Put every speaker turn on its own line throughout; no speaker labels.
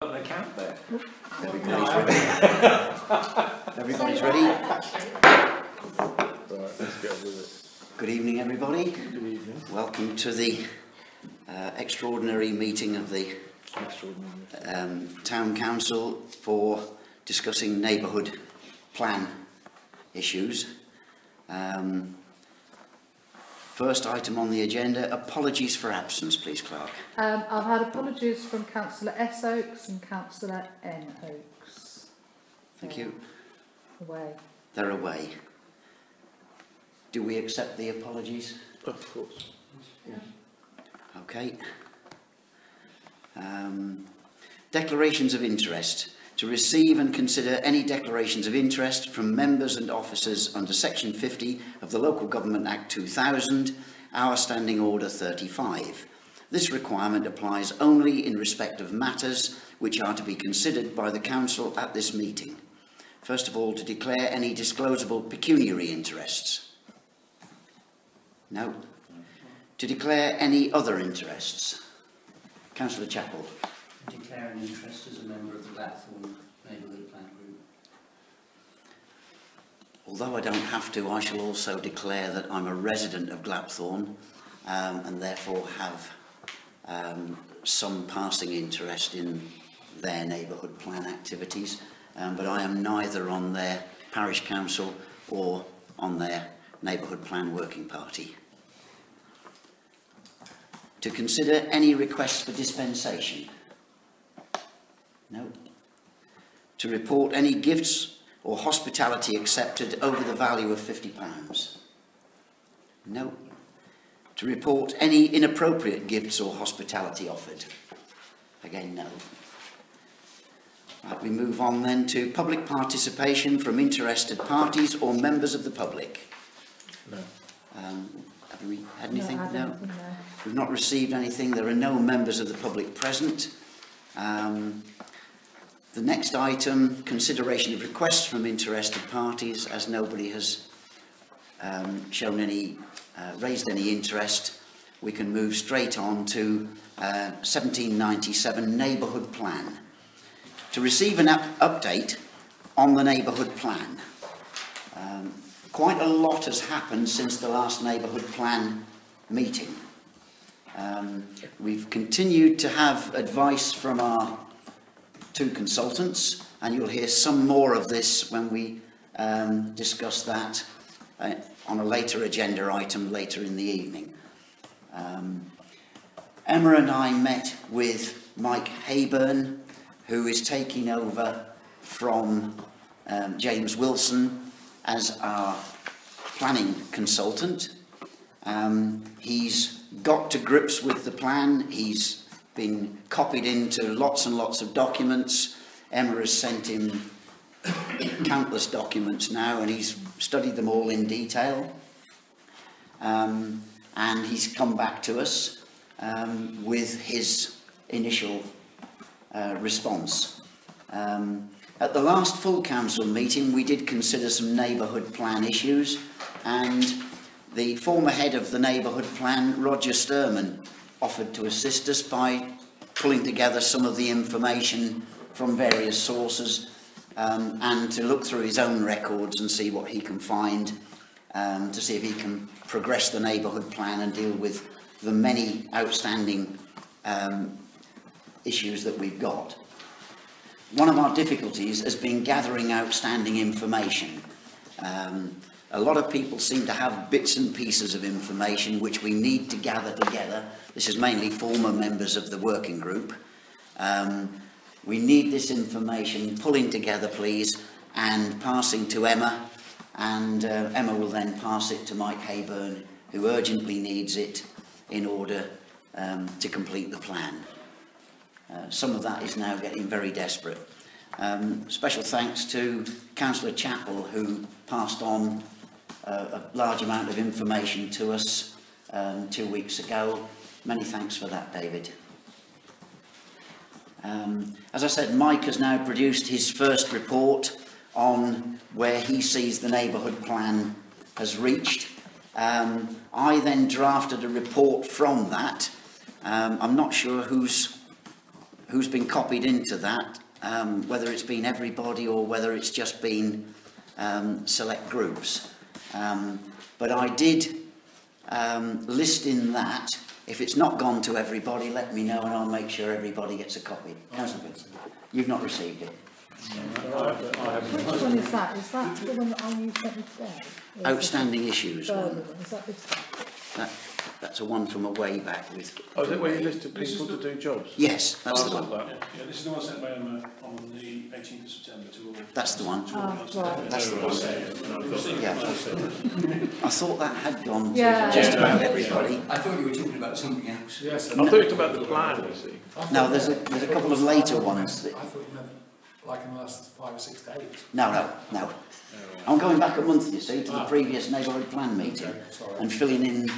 An account there.
Everybody's ready. Everybody's ready.
Right, let's go with it.
Good evening, everybody.
Good evening.
Welcome to the extraordinary meeting of the Town Council for discussing neighbourhood plan issues. First item on the agenda, apologies for absence, please, Clerk.
I've had apologies from Councillor S. Oakes and Councillor N. Oakes.
Thank you.
Away.
They're away. Do we accept the apologies?
Of course.
Yeah.
Okay. Declarations of interest. To receive and consider any declarations of interest from members and officers under Section 50 of the Local Government Act 2000, our Standing Order 35. This requirement applies only in respect of matters which are to be considered by the Council at this meeting. First of all, to declare any disclosable pecuniary interests. No. To declare any other interests. Councillor Chappell.
Declare an interest as a member of the Blackthorn Neighbourhood Plan Group.
Although I don't have to, I shall also declare that I'm a resident of Glapthorne and therefore have some passing interest in their neighbourhood plan activities, but I am neither on their parish council or on their neighbourhood plan working party. To consider any requests for dispensation. No. To report any gifts or hospitality accepted over the value of £50. No. To report any inappropriate gifts or hospitality offered. Again, no. Right, we move on then to public participation from interested parties or members of the public.
No.
Have we had anything?
No.
We've not received anything. There are no members of the public present. The next item, consideration of requests from interested parties. As nobody has raised any interest, we can move straight on to 1797 Neighbourhood Plan. To receive an update on the Neighbourhood Plan. Quite a lot has happened since the last Neighbourhood Plan meeting. We've continued to have advice from our two consultants, and you'll hear some more of this when we discuss that on a later agenda item later in the evening. Emma and I met with Mike Hayburn, who is taking over from James Wilson as our planning consultant. He's got to grips with the plan. He's been copied into lots and lots of documents. Emma has sent him countless documents now, and he's studied them all in detail. And he's come back to us with his initial response. At the last full council meeting, we did consider some neighbourhood plan issues, and the former head of the neighbourhood plan, Roger Sturman, offered to assist us by pulling together some of the information from various sources and to look through his own records and see what he can find to see if he can progress the neighbourhood plan and deal with the many outstanding issues that we've got. One of our difficulties has been gathering outstanding information. A lot of people seem to have bits and pieces of information which we need to gather together. This is mainly former members of the working group. We need this information pulling together, please, and passing to Emma, and Emma will then pass it to Mike Hayburn, who urgently needs it in order to complete the plan. Some of that is now getting very desperate. Special thanks to Councillor Chappell, who passed on a large amount of information to us 2 weeks ago. Many thanks for that, David. As I said, Mike has now produced his first report on where he sees the neighbourhood plan has reached. I then drafted a report from that. I'm not sure whose who's been copied into that, whether it's been everybody or whether it's just been select groups. But I did list in that. If it's not gone to everybody, let me know and I'll make sure everybody gets a copy. Councillor Pitt, you've not received it.
Which one is that? Is that the one that you sent me today? Or is
Outstanding issues
the
one.
further one? Is that this one?
That's a one from a way back with.
Oh, is it where you listed people to do jobs?
Yes, that's the
I
one.
thought that.
Yeah, this is the one sent by Emma on the 18th of September to all.
That's the one.
Right.
That's the one. Yeah. I thought that had gone to
Yeah.
just about everybody.
I thought you were talking about something else.
Yes,
I thought it was about the plan, you see.
No, there's a couple of later ones.
I thought you meant like in the last 5 or 6 days.
No. I'm going back a month, you see, to the previous neighbourhood plan meeting
Okay, sorry.
and filling in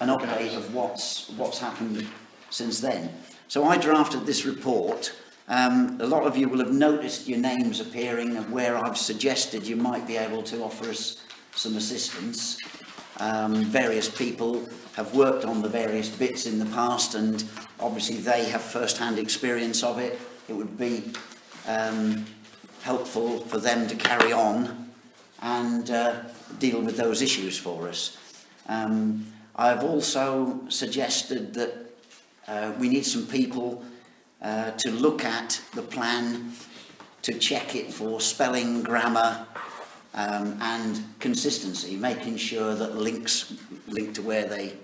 an update of what's happened since then. So I drafted this report. A lot of you will have noticed your names appearing and where I've suggested you might be able to offer us some assistance. Various people have worked on the various bits in the past and obviously they have first-hand experience of it. It would be helpful for them to carry on and deal with those issues for us. I've also suggested that we need some people to look at the plan, to check it for spelling, grammar and consistency, making sure that links link to where they...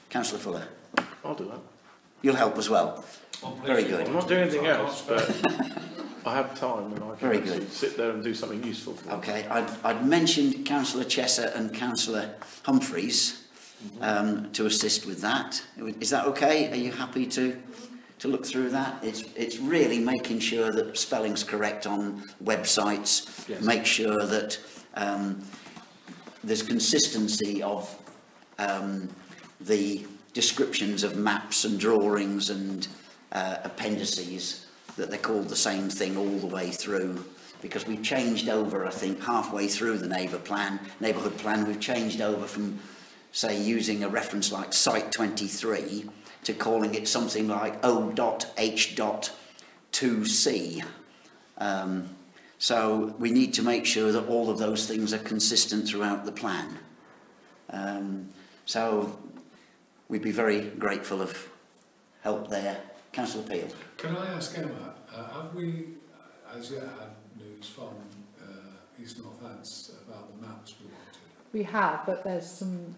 Councillor Fuller,
I'll do that.
you'll help as well. Very good.
I'm not doing anything else, but I have time and I can
Very good.
sit there and do something useful for you.
Okay, I'd mentioned Councillor Chesser and Councillor Humphreys to assist with that. Is that okay? Are you happy to look through that? It's really making sure that spelling's correct on websites,
Yes.
make sure that there's consistency of the descriptions of maps and drawings and appendices, that they're called the same thing all the way through, because we've changed over, I think, halfway through the neighbourhood plan, we've changed over from, say, using a reference like Site 23 to calling it something like O.H.2C. So we need to make sure that all of those things are consistent throughout the plan. So we'd be very grateful of help there. Councillor Peel.
Can I ask Emma, have we as yet had news from East Northants about the maps we wanted?
We have, but there's some...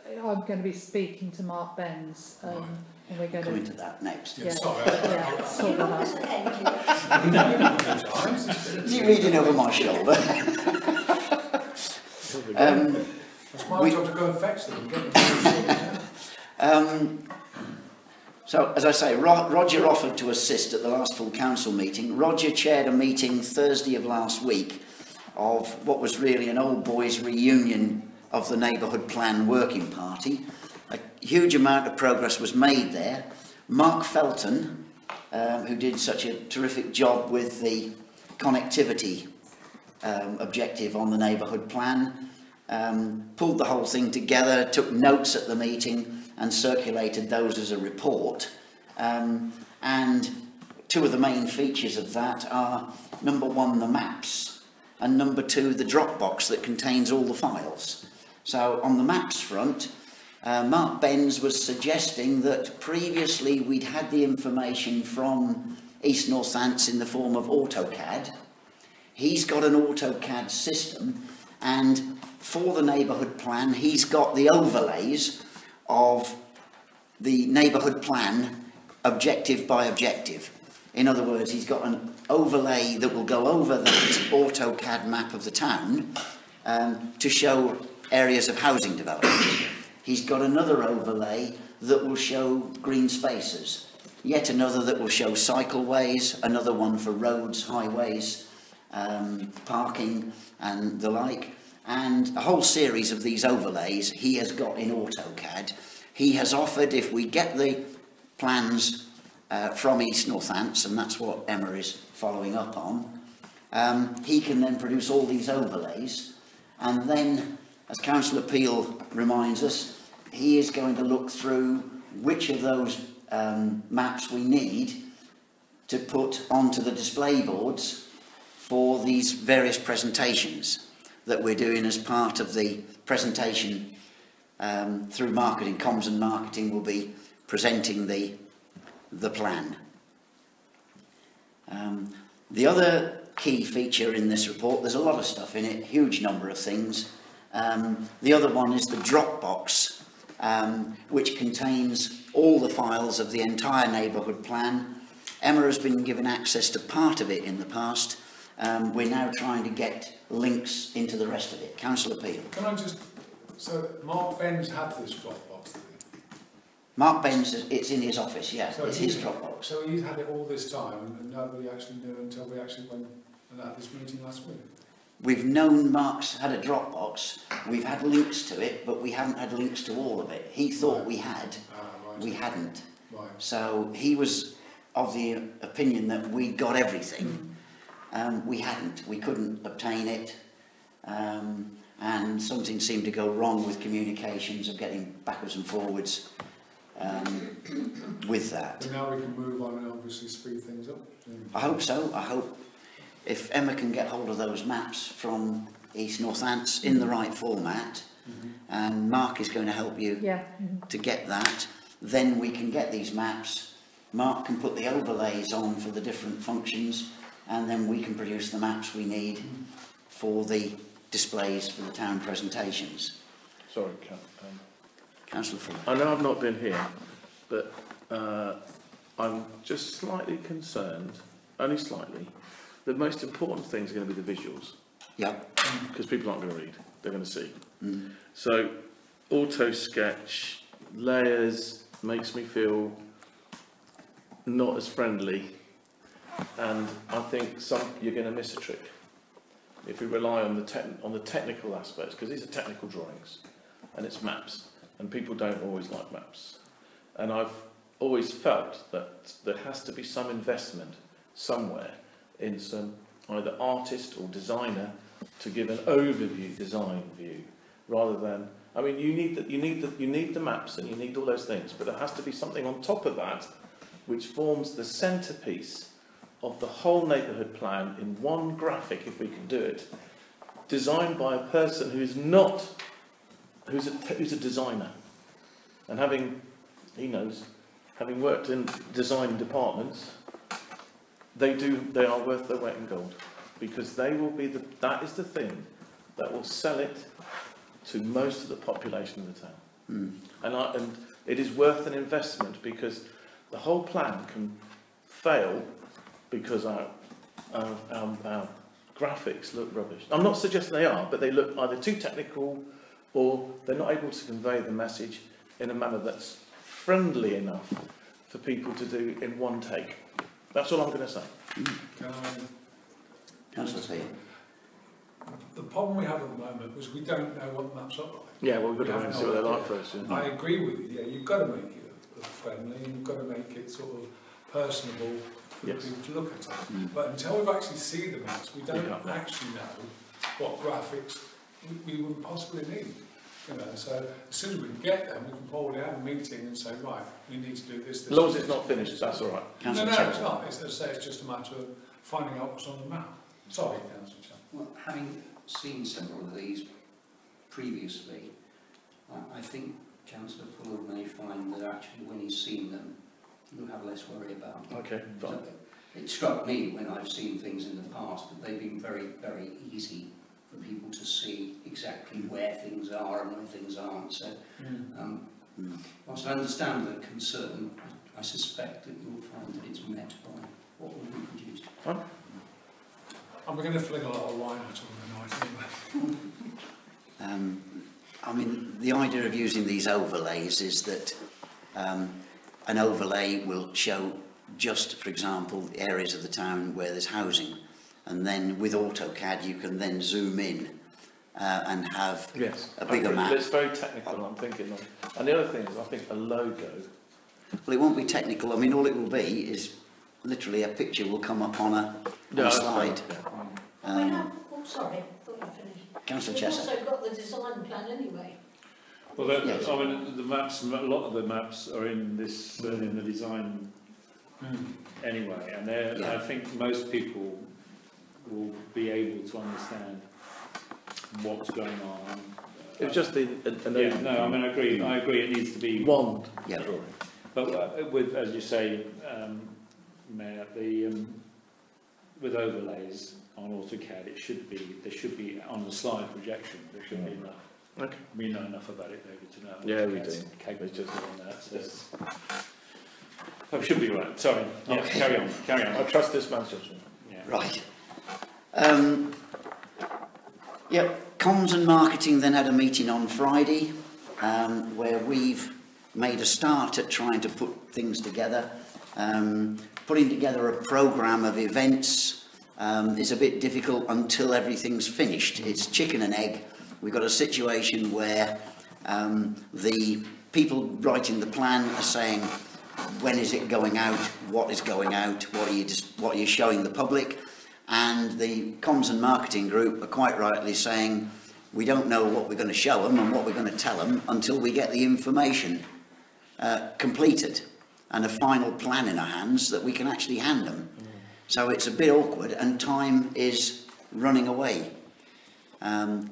I'm going to be speaking to Mark Benz and we're going
Coming
to...
to that next.
Yeah,
Sorry,
yeah, sort that out.
Is he reading over my shoulder?
It's my job to go and fetch them and get them.
So, as I say, Roger offered to assist at the last full council meeting. Roger chaired a meeting Thursday of last week of what was really an old boys reunion of the neighbourhood plan working party. A huge amount of progress was made there. Mark Felton, who did such a terrific job with the connectivity objective on the neighbourhood plan, pulled the whole thing together, took notes at the meeting and circulated those as a report. And two of the main features of that are, number one, the maps, and number two, the Dropbox that contains all the files. So on the maps front, Mark Benz was suggesting that previously we'd had the information from East Northants in the form of AutoCAD. He's got an AutoCAD system, and for the neighbourhood plan, he's got the overlays of the neighbourhood plan objective by objective. In other words, he's got an overlay that will go over that AutoCAD map of the town to show areas of housing development. He's got another overlay that will show green spaces, yet another that will show cycleways, another one for roads, highways, parking and the like, and a whole series of these overlays he has got in AutoCAD. He has offered, if we get the plans from East Northants, and that's what Emma is following up on, he can then produce all these overlays, and then, as Councillor Peel reminds us, he is going to look through which of those maps we need to put onto the display boards for these various presentations that we're doing as part of the presentation through marketing. Comms and marketing will be presenting the plan. The other key feature in this report, there's a lot of stuff in it, huge number of things. The other one is the Dropbox, which contains all the files of the entire neighbourhood plan. Emma has been given access to part of it in the past. We're now trying to get links into the rest of it. Councillor Peel.
Can I just, so Mark Ben's had this Dropbox?
Mark Ben's, it's in his office, yeah,
So
it's his Dropbox.
So he's had it all this time and nobody actually knew until we actually went and had this meeting last week?
We've known Mark's had a Dropbox, we've had links to it, but we haven't had links to all of it. He thought we had,
Right.
we hadn't.
Right.
So he was of the opinion that we got everything. We hadn't, we couldn't obtain it, and something seemed to go wrong with communications of getting backwards and forwards with that.
But now we can move on and obviously speed things up.
I hope so. I hope if Emma can get hold of those maps from East Northants in the right format, and Mark is going to help you to get that, then we can get these maps. Mark can put the overlays on for the different functions, and then we can produce the maps we need for the displays for the town presentations.
Sorry,
Councillor Fuller.
I know I've not been here, but I'm just slightly concerned, only slightly. The most important thing is going to be the visuals.
Yep.
Because people aren't going to read, they're going to see. So, auto sketch, layers, makes me feel not as friendly, and I think you're going to miss a trick if we rely on the technical aspects, because these are technical drawings and it's maps, and people don't always like maps. And I've always felt that there has to be some investment somewhere in some either artist or designer to give an overview design view, rather than, I mean, you need the maps and you need all those things, but there has to be something on top of that which forms the centrepiece of the whole neighbourhood plan in one graphic, if we can do it, designed by a person who's a designer, and having worked in design departments, they are worth their weight in gold, because that is the thing that will sell it to most of the population of the town. And it is worth an investment, because the whole plan can fail because our graphics look rubbish. I'm not suggesting they are, but they look either too technical or they're not able to convey the message in a manner that's friendly enough for people to do in one take. That's all I'm going to say.
Councillor Peel.
The problem we have at the moment is we don't know what the maps look like.
Yeah, well, we've got to see what they're like first. Yeah.
I agree with you. Yeah, you've got to make it friendly, and you've got to make it sort of personable for people to look at it. But until we've actually seen the maps, we don't actually know what graphics we would possibly need. You know, so as soon as we can get them, we can probably have a meeting and say, right, we need to do this.
As long as it's not finished, that's all right.
No, it's not. As I say, it's just a matter of finding out what's on the map. Sorry, Councillor Chair.
Well, having seen several of these previously, I think Councillor Fuller may find that actually when he's seen them, he'll have less worry about them.
Okay, fine.
So it struck me when I've seen things in the past that they've been very, very easy for people to see exactly where things are and where things aren't. So, whilst I understand the concern, I suspect that you'll find that it's met by what will be produced.
Fine.
And we're going to fling a lot of wine at them tonight anyway.
I mean, the idea of using these overlays is that an overlay will show just, for example, the areas of the town where there's housing, and then with AutoCAD you can then zoom in and have a bigger map.
It's very technical, I'm thinking of. And the other thing is, I think a logo.
Well, it won't be technical. I mean, all it will be is literally a picture will come up on a slide.
Sorry, I thought you finished.
Councillor
We've
Chester.
also got the design plan anyway.
Well, I mean, the maps, a lot of the maps are in this in the design anyway, and
Yeah.
I think most people will be able to understand what's going on.
It was just an
Yeah, no, I mean, I agree, it needs to be
one.
Yeah.
But with, as you say, Mayor, with overlays on AutoCAD, there should be on the slide projection, there should be enough.
Okay.
We know enough about it, maybe, to know.
Yeah, we
AutoCAD's
do.
capable of doing that. So should be right. Sorry. Yeah,
Okay.
Carry on.
I trust this man's judgment.
Yeah.
Right. Yeah, comms and marketing then had a meeting on Friday where we've made a start at trying to put things together. Putting together a programme of events is a bit difficult until everything's finished. It's chicken and egg. We've got a situation where the people writing the plan are saying, when is it going out, what is going out, what are you showing the public, and the comms and marketing group are quite rightly saying we don't know what we're going to show them and what we're going to tell them until we get the information completed and a final plan in our hands that we can actually hand them. So it's a bit awkward and time is running away.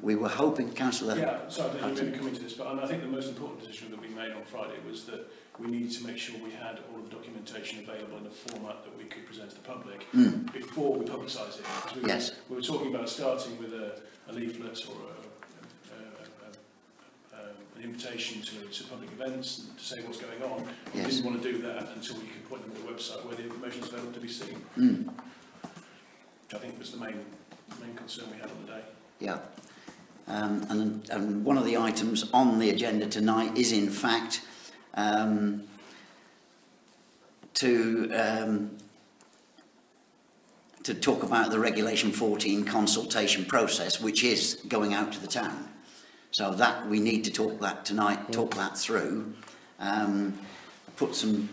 We were hoping, Councillor...
Yeah, sorry, I didn't really come into this, but I think the most important decision that we made on Friday was that we needed to make sure we had all of the documentation available in a format that we could present to the public before we publicise it. Because we were talking about starting with a leaflet or an invitation to public events and to say what's going on. We didn't want to do that until we could put them on the website where the information is available to be seen. Which I think was the main concern we had on the day.
Yeah. And one of the items on the agenda tonight is in fact to talk about the Regulation 14 consultation process, which is going out to the town. So that we need to talk that tonight, talk that through, put some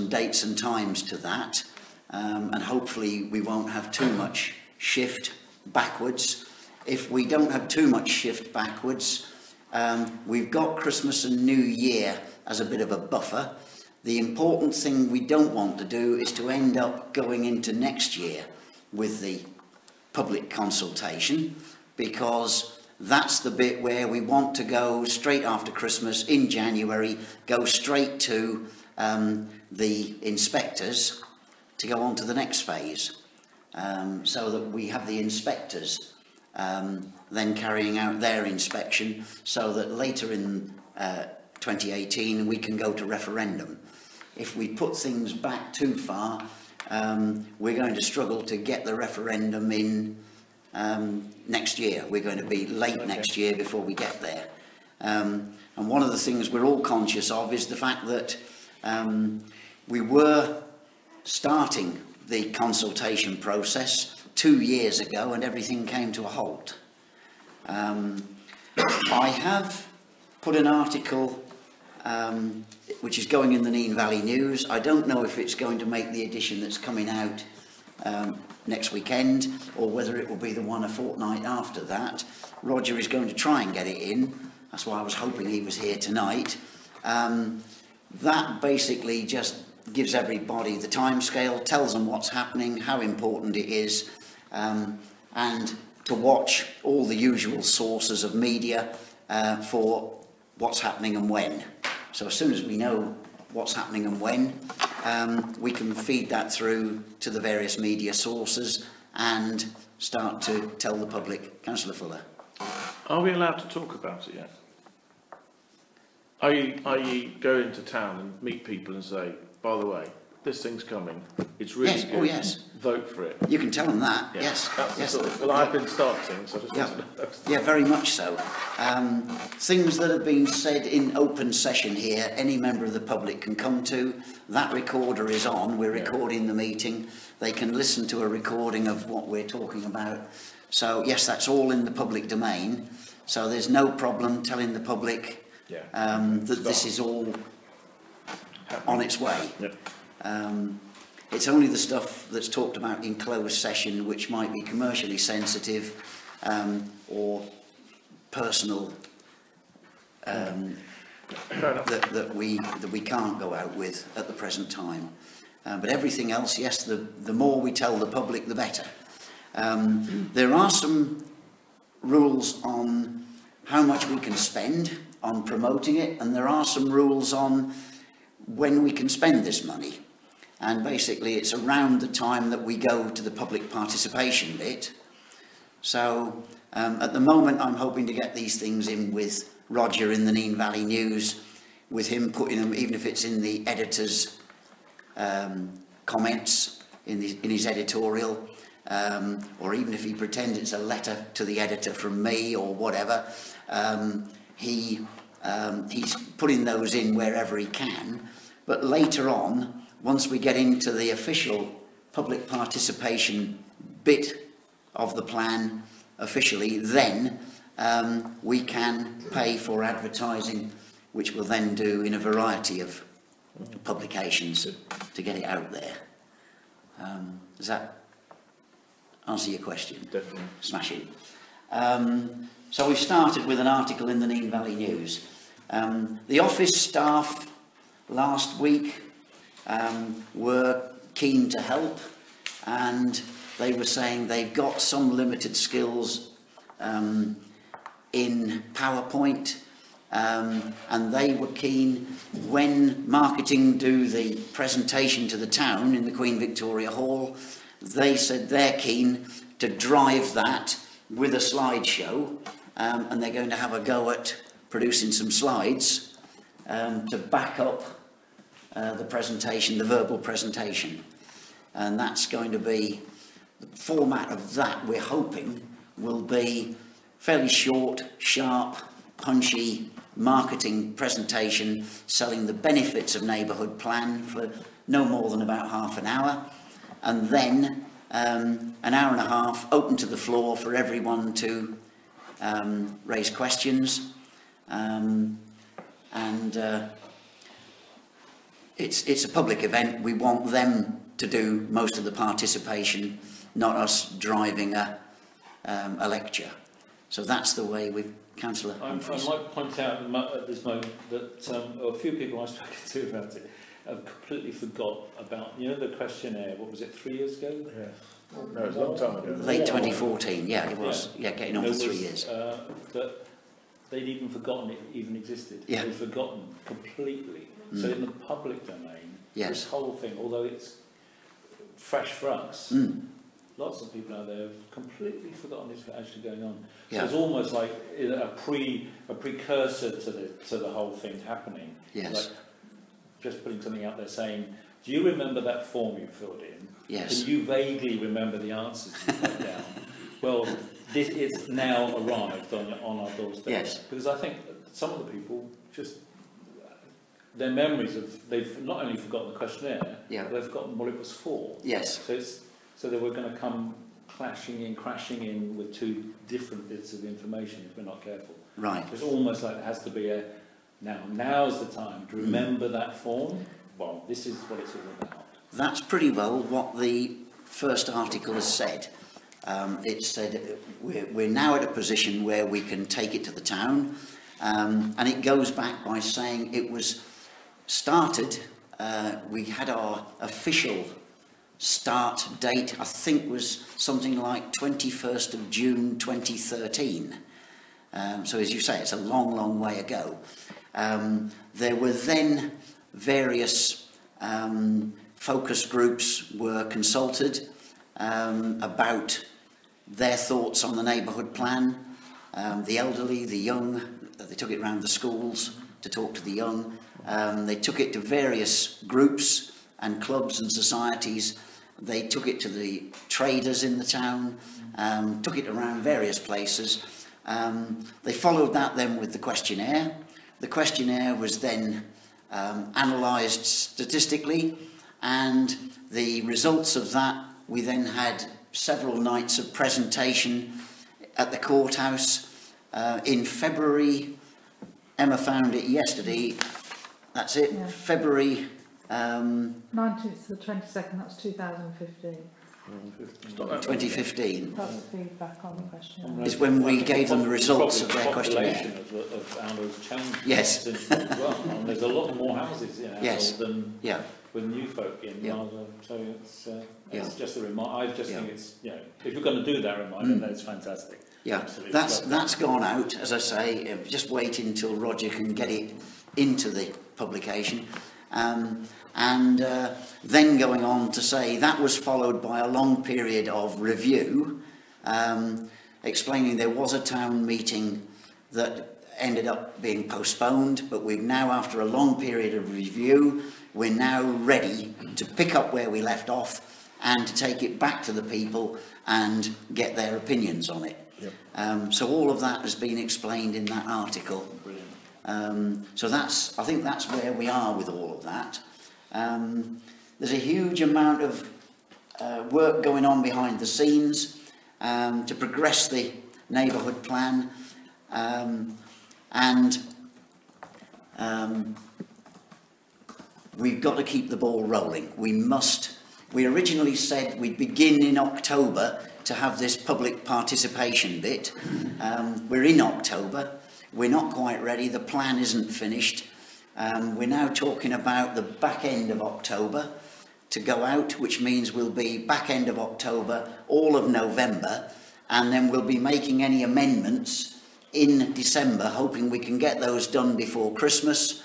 dates and times to that, and hopefully we won't have too much shift backwards. If we don't have too much shift backwards, we've got Christmas and New Year as a bit of a buffer. The important thing we don't want to do is to end up going into next year with the public consultation, because that's the bit where we want to go straight after Christmas in January, go straight to the inspectors to go on to the next phase, so that we have the inspectors then carrying out their inspection, so that later in 2018 we can go to referendum. If we put things back too far, we're going to struggle to get the referendum in next year. We're going to be late next year before we get there. And one of the things we're all conscious of is the fact that we were starting the consultation process 2 years ago and everything came to a halt. I have put an article which is going in the Neen Valley News. I don't know if it's going to make the edition that's coming out next weekend, or whether it will be the one a fortnight after that. Roger is going to try and get it in. That's why I was hoping he was here tonight. That basically just gives everybody the timescale, tells them what's happening, how important it is, and to watch all the usual sources of media for what's happening and when. So as soon as we know what's happening and when, we can feed that through to the various media sources and start to tell the public. Councillor Fuller.
Are we allowed to talk about it yet? Are you going to town and meet people and say, by the way, this thing's coming, it's really
Yes.
good,
Oh, yes.
vote for it?
You can tell them that,
Yeah.
yes.
That's
Yes.
the sort of, well, I've been starting, so I just
Yeah.
want to know.
Yeah, very much so. Things that have been said in open session here, any member of the public can come to. That recorder is on, we're recording the meeting. They can listen to a recording of what we're talking about. So, yes, that's all in the public domain. So there's no problem telling the public that this is all on its way.
Yep.
It's only the stuff that's talked about in closed session which might be commercially sensitive or personal that we can't go out with at the present time. But everything else, yes, the more we tell the public, the better. There are some rules on how much we can spend on promoting it, and there are some rules on when we can spend this money. And basically it's around the time that we go to the public participation bit. So at the moment I'm hoping to get these things in with Roger in the Nene Valley News, with him putting them, even if it's in the editor's comments, in his editorial, or even if he pretends it's a letter to the editor from me or whatever, he's putting those in wherever he can. But later on, once we get into the official public participation bit of the plan officially, then we can pay for advertising, which we'll then do in a variety of publications to get it out there. Does that answer your question?
Definitely.
Smashing. So we've started with an article in the Nene Valley News. The office staff last week were keen to help, and they were saying they've got some limited skills in PowerPoint, and they were keen, when marketing do the presentation to the town in the Queen Victoria Hall, they said they're keen to drive that with a slideshow, and they're going to have a go at producing some slides to back up the presentation, the verbal presentation. And that's going to be, the format of that, we're hoping, will be fairly short, sharp, punchy marketing presentation selling the benefits of Neighbourhood Plan for no more than about half an hour, and then an hour and a half open to the floor for everyone to raise questions, it's a public event. We want them to do most of the participation, not us driving a lecture. So that's the way we've... Councillor Humphreys.
I might point out at this moment that a few people I've spoken to about it have completely forgot about, you know, the questionnaire, what was it, 3 years ago?
Yeah. No, it was a long time ago.
Late 2014, yeah, it was. Yeah, getting on for 3 years.
That they'd even forgotten it even existed.
Yeah.
They'd forgotten completely. So in the public domain,
yes,
this whole thing, although it's fresh for us, lots of people out there have completely forgotten it's actually going on. So
Yeah.
it's almost like a precursor to the whole thing happening.
Yes.
Like just putting something out there saying, do you remember that form you filled in?
Yes.
Can you vaguely remember the answers you put down? Well, this is now arrived on our doorstep.
Yes.
Because I think some of the people just, their memories of, they've not only forgotten the questionnaire,
yeah,
but they've forgotten what it was for.
Yes.
So they were going to come crashing in with two different bits of information if we're not careful.
Right.
It's almost like it has to be a, now's the time to remember that form. Well, this is what it's all about.
That's pretty well what the first article has said. It said we're now at a position where we can take it to the town, and it goes back by saying it was started, we had our official start date, I think was something like 21st of June 2013. So as you say, it's a long, long way ago. There were then various focus groups were consulted about their thoughts on the neighbourhood plan. The elderly, the young, they took it round the schools to talk to the young. They took it to various groups and clubs and societies. They took it to the traders in the town, took it around various places. They followed that then with the questionnaire. The questionnaire was then analysed statistically, and the results of that, we then had several nights of presentation at the courthouse in February. Emma found it yesterday. That's it, yeah. February
19th to the 22nd, that's 2015.
2015.
That's feedback on the questionnaire.
Is when we gave them the results of their questionnaire.
Of Arnold's changed
yes.
since as well. And there's a lot more houses in Arnold
yes.
than
yeah.
with new folk in,
Yeah.
rather. So it's
Yeah.
just a reminder. I just
Yeah.
think it's, you know, if you're going to do that reminder, then it's fantastic.
Yeah,
Absolutely.
that's gone out, as I say, just waiting until Roger can get it into the publication. Then going on to say that was followed by a long period of review, explaining there was a town meeting that ended up being postponed, but we've now, after a long period of review, we're now ready to pick up where we left off and to take it back to the people and get their opinions on it.
Yep.
So all of that has been explained in that article.
Brilliant.
So I think that's where we are with all of that. There's a huge amount of work going on behind the scenes to progress the neighbourhood plan, we've got to keep the ball rolling. We originally said we'd begin in October to have this public participation bit. We're in October. We're not quite ready. The plan isn't finished. We're now talking about the back end of October to go out, which means we'll be back end of October, all of November, and then we'll be making any amendments in December, hoping we can get those done before Christmas,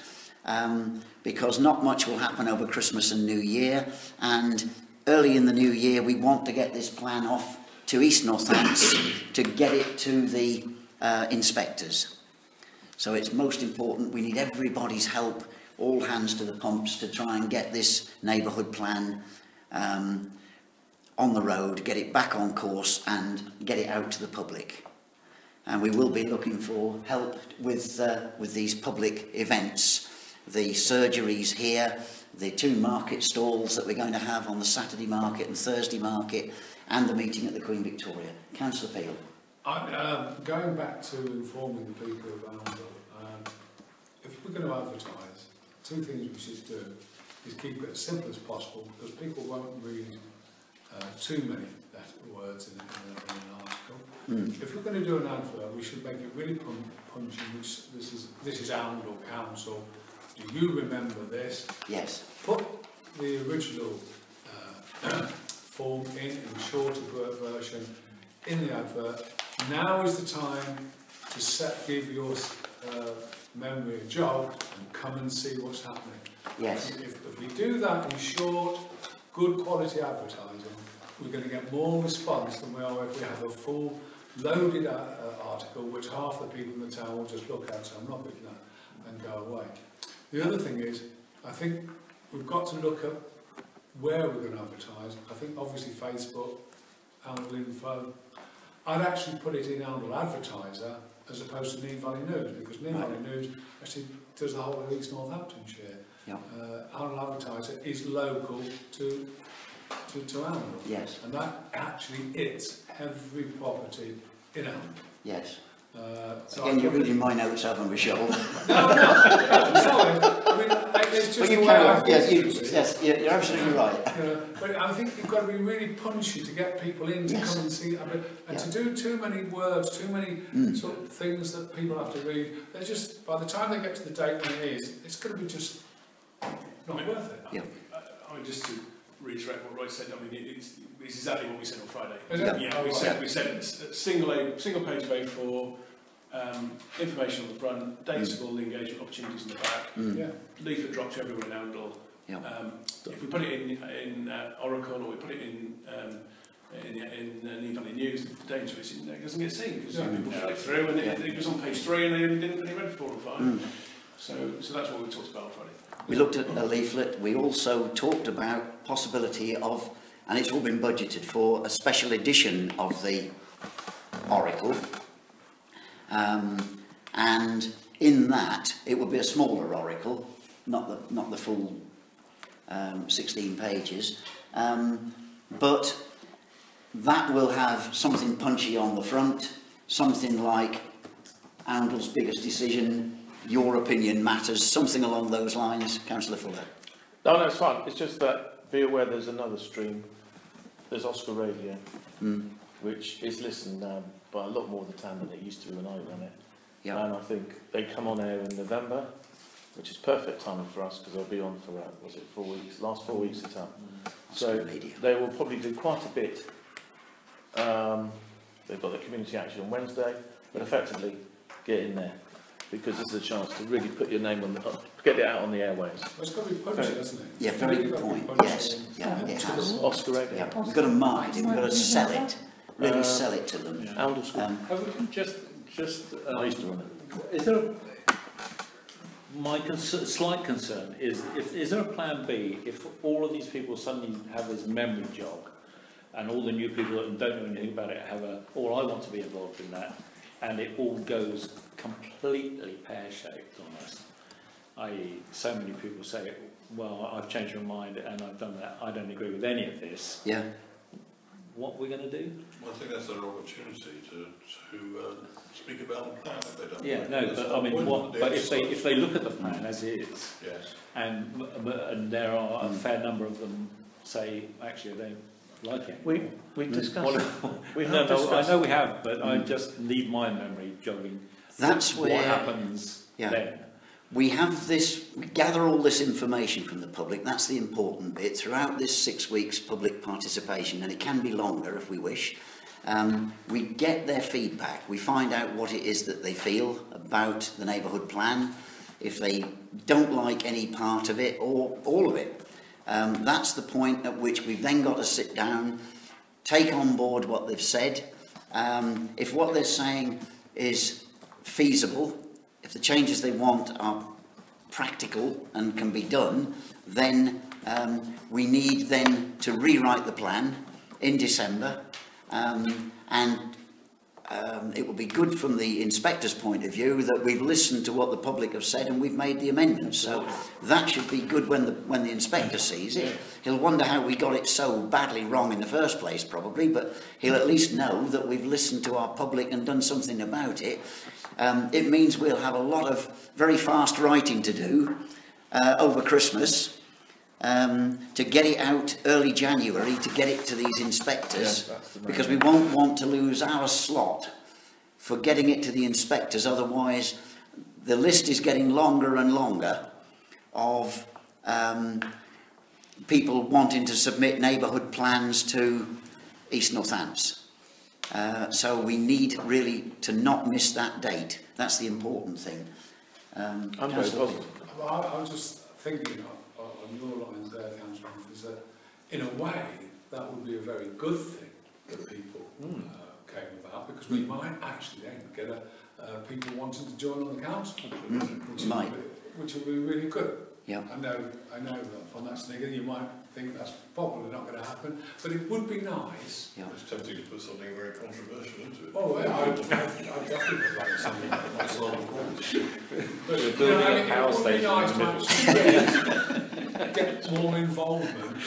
because not much will happen over Christmas and New Year, and early in the new year we want to get this plan off to East Northants to get it to the inspectors. So it's most important, we need everybody's help, all hands to the pumps, to try and get this neighbourhood plan on the road, get it back on course and get it out to the public. And we will be looking for help with these public events, the surgeries here, the 2 market stalls that we're going to have on the Saturday market and Thursday market, and the meeting at the Queen Victoria. Councillor Peel.
Going back to informing the people of Arundel, if we're going to advertise, 2 things we should do is keep it as simple as possible, because people won't read too many words in an article. If we're going to do an advert, we should make it really punchy. Which this is Arundel Council. Do you remember this?
Yes.
Put the original form in shorter version in the advert. Now is the time to give your memory a jog and come and see what's happening.
Yes.
If we do that in short, good quality advertising, we're going to get more response than we are if we have a full loaded article which half the people in the town will just look at, so I'm not reading that, and go away. The other thing is, I think we've got to look at where we're going to advertise. I think obviously Facebook, Arundel Info. I'd actually put it in Arundel Advertiser as opposed to Neve Valley News, because Neve Valley News actually does the whole of East Northamptonshire.
Yeah.
Arundel Advertiser is local to Arundel.
Yes.
And that actually hits every property in Arundel.
Yes.
So
Again, you're reading my notes, haven't we, Cheryl?
No, sorry. I mean, it's just
But you
the way
carry
I
on.
think
Yes, you're absolutely right.
But I think you've got to be really punchy to get people in to
Yes.
come and see. And to do too many words, too many sort of things that people have to read, they're just, by the time they get to the date when it is, it's going to be just not worth it.
Yeah.
I mean, just to reiterate what Roy said, I mean, it's exactly what we said on Friday.
Is it?
Yeah, we said it's a single page of A4, information on the front, dates of all the engagement opportunities in the back,
Yeah.
leaflet drops everywhere in Arundel.
Yeah.
If we put it in Oracle, or we put it in Neve Valley News, the danger is it doesn't get seen, because people flick through and it was on page 3 and they only didn't really read 4 or 5. So that's what we talked about on Friday.
We looked at a leaflet. We also talked about possibility of, and it's all been budgeted for, a special edition of the Oracle. And in that, it would be a smaller Oracle, not the full 16 pages, but that will have something punchy on the front, something like Arundel's biggest decision, your opinion matters, something along those lines. Councillor Fuller.
No, it's fine. It's just that, be aware there's another stream. There's Oscar Radio, which is listened now by a lot more of the town than it used to when I ran it.
Yeah.
And I think they come on air in November, which is perfect timing for us because they'll be on for, was it 4 weeks? Last 4 weeks of time. So they will probably do quite a bit. They've got the community action on Wednesday, but effectively get in there because this is a chance to really put your name on the, get it out on the airwaves.
Well, it's got to be punchy, hasn't it?
Yeah, very good point. Yes, yeah, it has.
Oscar Egg.
Yeah, we've got to market it, we've got to sell it, really sell it to them.
Out of school.
I used to run it. Is there slight concern is there a plan B if all of these people suddenly have this memory jog and all the new people that don't know anything about it have I want to be involved in that, and it all goes completely pear-shaped on us, i.e. so many people say, well, I've changed my mind and I've done that, I don't agree with any of this.
Yeah.
What are we going to do?
Well, I think that's their opportunity to speak about the plan if they don't.
Yeah, no, but I mean, but if they look at the plan as it is,
yes,
and there are a fair number of them say actually they like it.
We discussed.
I know we have, but I just need my memory jogging.
That's
what
where
happens then.
We have this, we gather all this information from the public, that's the important bit, throughout this 6 weeks public participation, and it can be longer if we wish. We get their feedback, we find out what it is that they feel about the neighbourhood plan, if they don't like any part of it or all of it. That's the point at which we've then got to sit down, take on board what they've said. If what they're saying is feasible, if the changes they want are practical and can be done, then we need then to rewrite the plan in December, and it will be good from the inspector's point of view that we've listened to what the public have said and we've made the amendments. So that should be good when the inspector sees it. He'll wonder how we got it so badly wrong in the first place, probably, but he'll at least know that we've listened to our public and done something about it. It means we'll have a lot of very fast writing to do over Christmas to get it out early January, to get it to these inspectors, because we won't want to lose our slot for getting it to the inspectors. Otherwise, the list is getting longer and longer of people wanting to submit neighbourhood plans to East Northants. So we need really to not miss that date. That's the important thing.
I'm very positive.
Well, I was just thinking on your lines there, Councillor, is that in a way that would be a very good thing that people came about, because we might actually then get people wanting to join on the council, which would be really good.
Yep.
I know that from that snigger you might think that's probably not going to happen, but it would be nice.
Yep.
it's tempting to put something very controversial into it.
Oh, yeah, I'd definitely put like something that's long important. But
We're building a power
it would be
station
nice
in the
to actually get more involvement.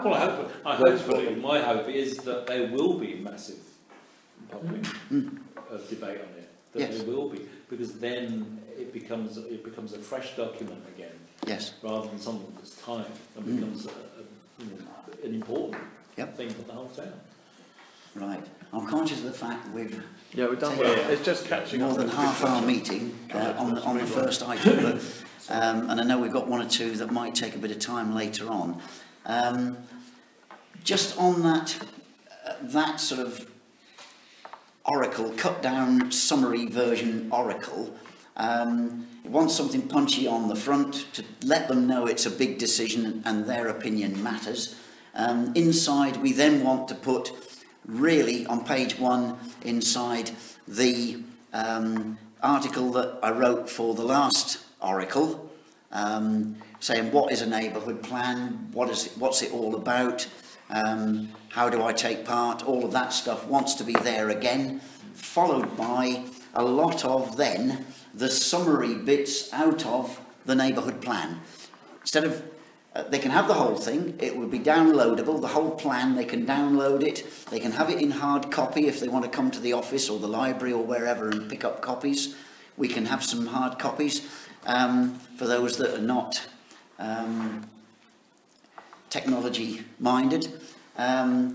Well, hopefully, my hope is that there will be massive public debate on it. That there will be, because then it becomes a fresh document again.
Yes.
Rather than something that's timed and becomes an important thing for the whole town.
Right. I'm conscious of the fact we've
We've done well. It's just catching
more
up.
than half our meeting on the first item, but, and I know we've got one or two that might take a bit of time later on. Just on that sort of oracle, cut down summary version oracle, it wants something punchy on the front to let them know it's a big decision and their opinion matters. Inside we then want to put really on page 1 inside the article that I wrote for the last oracle, saying what is a neighbourhood plan, what's it all about, how do I take part, all of that stuff wants to be there again, followed by a lot of then the summary bits out of the neighbourhood plan. Instead of, they can have the whole thing, it will be downloadable, the whole plan, they can download it, they can have it in hard copy if they want to come to the office or the library or wherever and pick up copies. We can have some hard copies for those that are not technology minded. We'll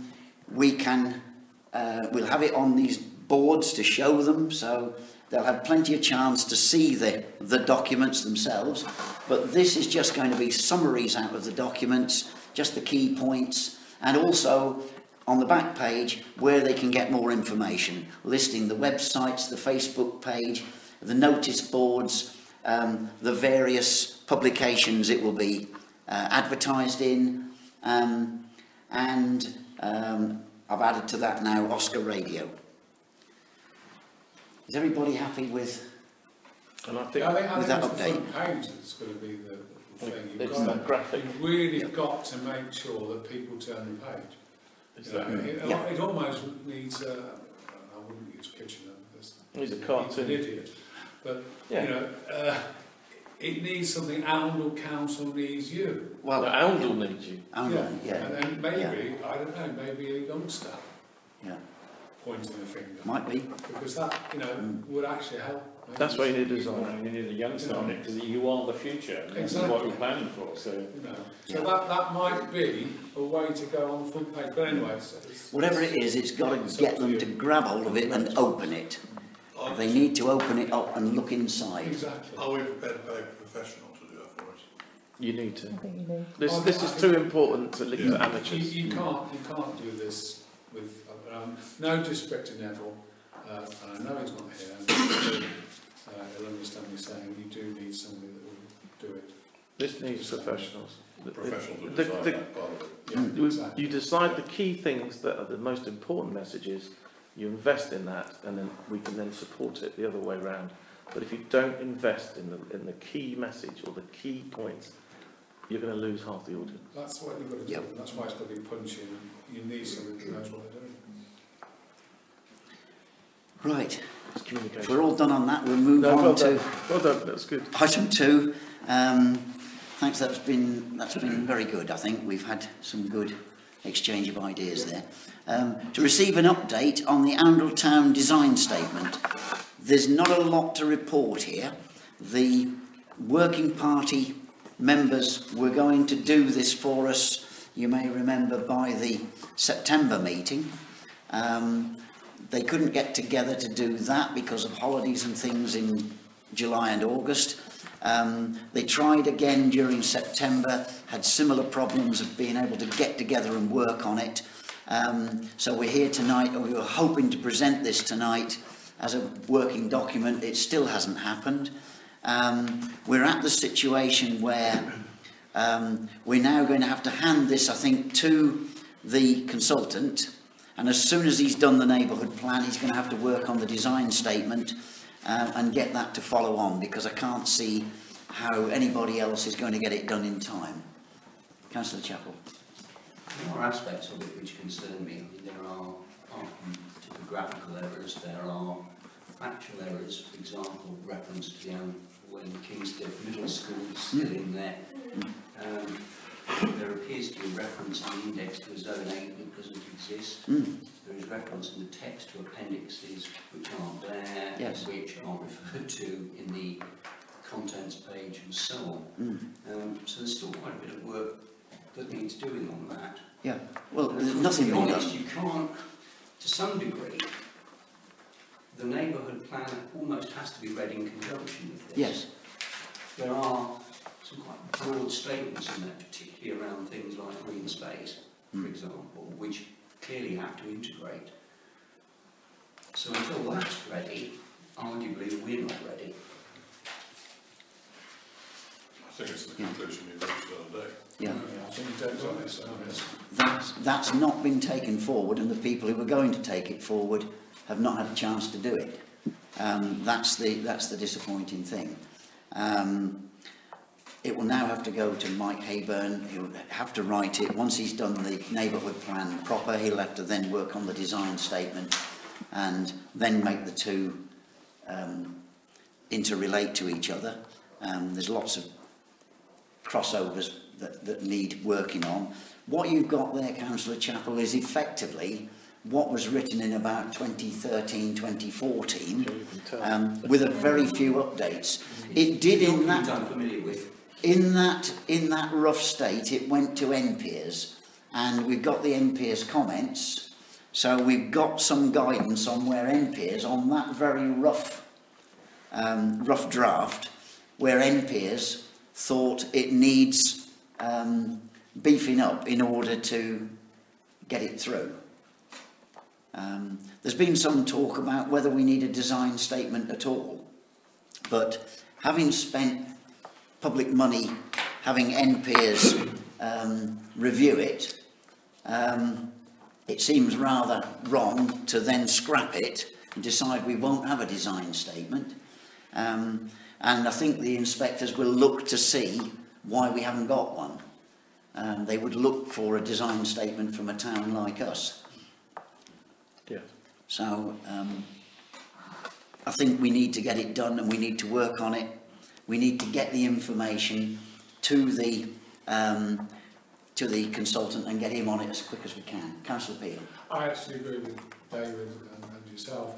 have it on these boards to show them, so they'll have plenty of chance to see the documents themselves. But this is just going to be summaries out of the documents, just the key points, and also on the back page where they can get more information, listing the websites, the Facebook page, the notice boards, the various publications it will be advertised in, and I've added to that now Oscar Radio. Is everybody happy with
And I think,
I
with that
think it's the
update?
front page that's going to be the thing.
it's that graphic.
You've really got to make sure that people turn the page.
Is
You know,
that,
Yeah.
it almost needs, I wouldn't use kitchen, because
he's a
he's an
cartoon.
idiot. But,
Yeah.
you know, it needs something, Oundle Council needs you.
Well,
Oundle needs you.
Oundle, yeah,
And then maybe, I don't know, maybe a youngster
yeah,
pointing the finger.
might be.
Because that, you know, would actually help. Maybe
That's why you need a
people,
designer.
You need a youngster on it because you are the future. And this is what we're planning for. So
You know, so that might be a way to go on the front page. But anyway,
Whatever it is, it's got to get them to grab hold of it and open it. They need to open it up and look inside.
Exactly.
Are we prepared to pay a professional to do that for us?
You need to.
I think you need.
This is too important to leave to amateurs.
You can't do this with no disrespect to Neville, and I know he's not here. He'll understand me saying you do need somebody that will do it.
This needs professionals.
Professional to
The-
decide
the-
that part of it.
Yeah, exactly.
You decide the key things that are the most important messages, you invest in that, and then we can then support it the other way around. But if you don't invest in the key message or the key points, you're going to lose half the audience.
That's what you've got to do.
Yep.
And that's why it's got to be punchy. You need somebody who knows what they're doing.
Right,
It's communication.
if we're all done on that, we'll move
No,
on
well
to
done. Well done. That's good.
item 2. Thanks, that's been very good. I think we've had some good exchange of ideas there. To receive an update on the Oundle Town design statement. There's not a lot to report here. The working party members were going to do this for us, you may remember, by the September meeting. They couldn't get together to do that because of holidays and things in July and August. They tried again during September, had similar problems of being able to get together and work on it. So we're here tonight, or we were hoping to present this tonight as a working document. It still hasn't happened. We're at the situation where we're now going to have to hand this, I think, to the consultant, and as soon as he's done the neighbourhood plan, he's going to have to work on the design statement and get that to follow on, because I can't see how anybody else is going to get it done in time. Councillor Chappell.
There are aspects of it which concern me. I mean, there are, apart from typographical errors, there are factual errors. For example, reference to the when Kingscliff Middle School is still in there. There appears to be a reference in the index to a Zone 8 that doesn't exist. There is reference in the text to appendixes which aren't there,
Yes.
which are referred to in the contents page and so on. So there's still quite a bit of work that needs doing on that.
Yeah, well, there's nothing
To be
being
honest,
done.
you can't, to some degree, the neighbourhood plan almost has to be read in conjunction with this.
Yes.
There are some quite broad statements in there, particularly around things like green space, for example, which clearly have to integrate. So until that's ready, arguably we're not ready.
I think it's the conclusion we reached the other day.
Yeah.
I think you don't want this, honest.
That's not been taken forward, and the people who were going to take it forward have not had a chance to do it. That's the disappointing thing. It will now have to go to Mike Hayburn. He'll have to write it. Once he's done the neighbourhood plan proper, he'll have to then work on the design statement and then make the two interrelate to each other. There's lots of crossovers that need working on. What you've got there, Councillor Chappell, is effectively what was written in about 2013, 2014, with a very few updates. It did in that.
I'm familiar with.
In that rough state, it went to NPERS, and we've got the NPERS comments, So we've got some guidance on where NPers, on that very rough draft, where NPers thought it needs beefing up in order to get it through. There's been some talk about whether we need a design statement at all, but having spent public money having NPers review it, it seems rather wrong to then scrap it and decide we won't have a design statement. And I think the inspectors will look to see why we haven't got one. They would look for a design statement from a town like us.
Yeah.
So I think we need to get it done, and we need to work on it. We need to get the information to the consultant and get him on it as quick as we can. Councillor Peel.
I actually agree with David and yourself.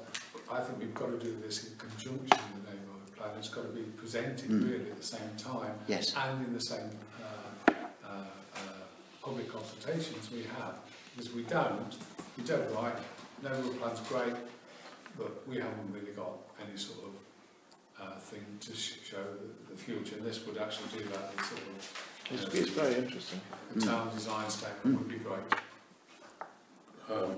I think we've got to do this in conjunction with the neighbourhood plan. It's got to be presented really at the same time,
yes,
and in the same public consultations we have. Because we don't right. Neighbourhood plan's great, but we haven't really got any sort of thing to show the future. And this would actually do that.
It's very interesting.
A town design statement would be great.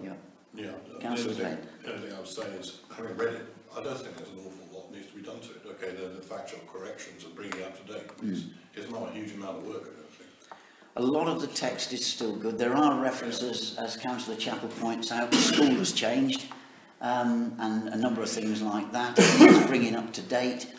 Yeah.
Yeah.
Councillor
The only thing I would say is, having read it, I don't think there's an awful lot needs to be done to it. Okay, the factual corrections and bringing it up to date is not a huge amount of work, I don't think.
A lot of the text is still good. There are references, as Councillor Chappell points out, the school has changed, and a number of things like that. It's bringing up to date.